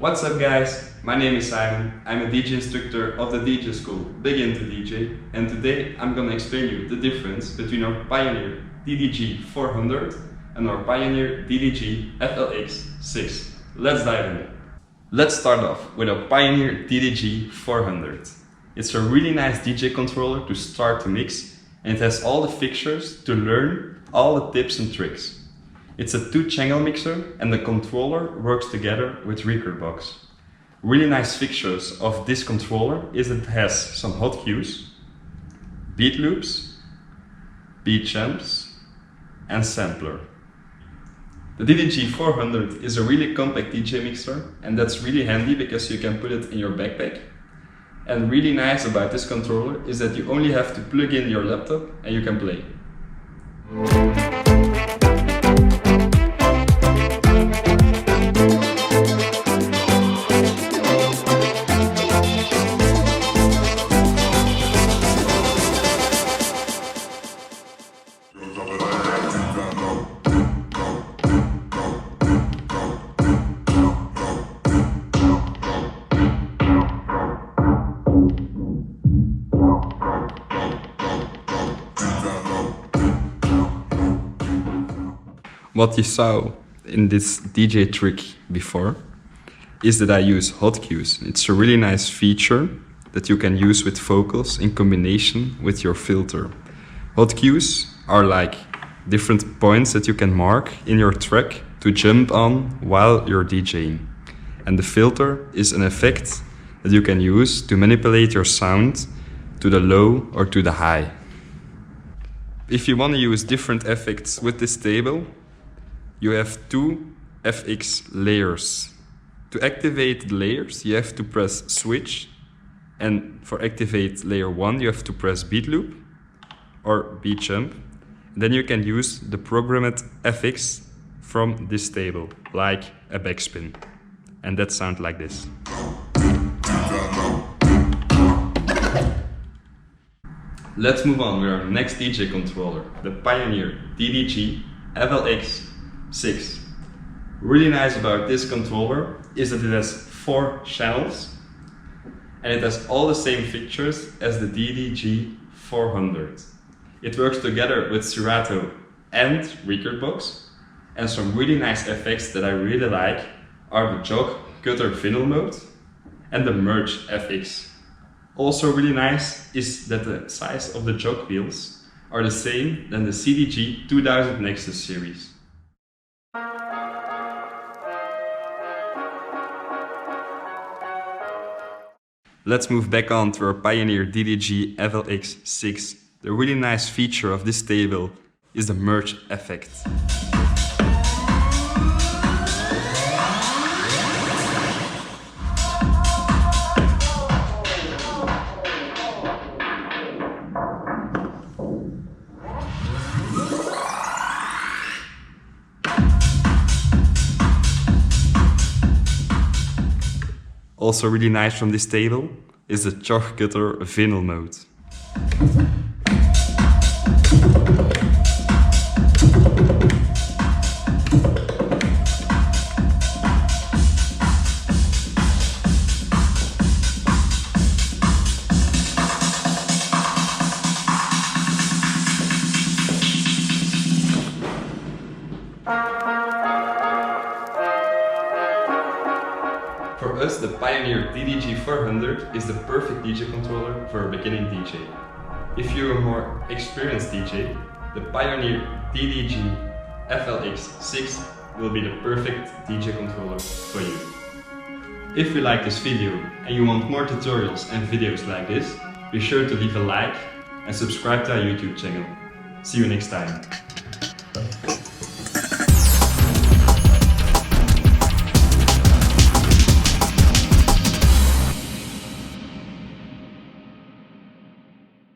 What's up guys, my name is Simon, I'm a DJ instructor of the DJ school, Begin to DJ, and today I'm gonna explain you the difference between our Pioneer DDJ-400 and our Pioneer DDJ-FLX6. Let's dive in. Let's start off with a Pioneer DDJ-400. It's a really nice DJ controller to start to mix, and it has all the fixtures to learn all the tips and tricks. It's a 2-channel mixer and the controller works together with record box. Really nice fixtures of this controller is that it has some hot cues, beat loops, beat jumps and sampler. The DDJ-400 is a really compact DJ mixer, and that's really handy because you can put it in your backpack. And really nice about this controller is that you only have to plug in your laptop and you can play. What you saw in this DJ trick before is that I use hot cues. It's a really nice feature that you can use with vocals in combination with your filter. Hot cues are like different points that you can mark in your track to jump on while you're DJing. And the filter is an effect that you can use to manipulate your sound to the low or to the high. If you want to use different effects with this table, you have 2 FX layers. To activate the layers, you have to press switch, and for activate layer 1 you have to press beat loop or beat jump. Then you can use the programmed FX from this table, like a backspin. And that sounds like this. Let's move on with our next DJ controller, the Pioneer DDJ-FLX6. Really nice about this controller is that it has 4 channels and it has all the same features as the DDJ-400. It works together with Serato and record box, and some really nice effects that I really like are the jog cutter vinyl mode and the merge FX. Also really nice is that the size of the jog wheels are the same than the CDG 2000 Nexus series. Let's move back on to our Pioneer DDJ-FLX6. The really nice feature of this table is the merge effect. Also really nice from this table is the jog cutter vinyl mode. For us, the Pioneer DDJ-400 is the perfect DJ controller for a beginning DJ. If you're a more experienced DJ, the Pioneer DDJ-FLX6 will be the perfect DJ controller for you. If you like this video and you want more tutorials and videos like this, be sure to leave a like and subscribe to our YouTube channel. See you next time.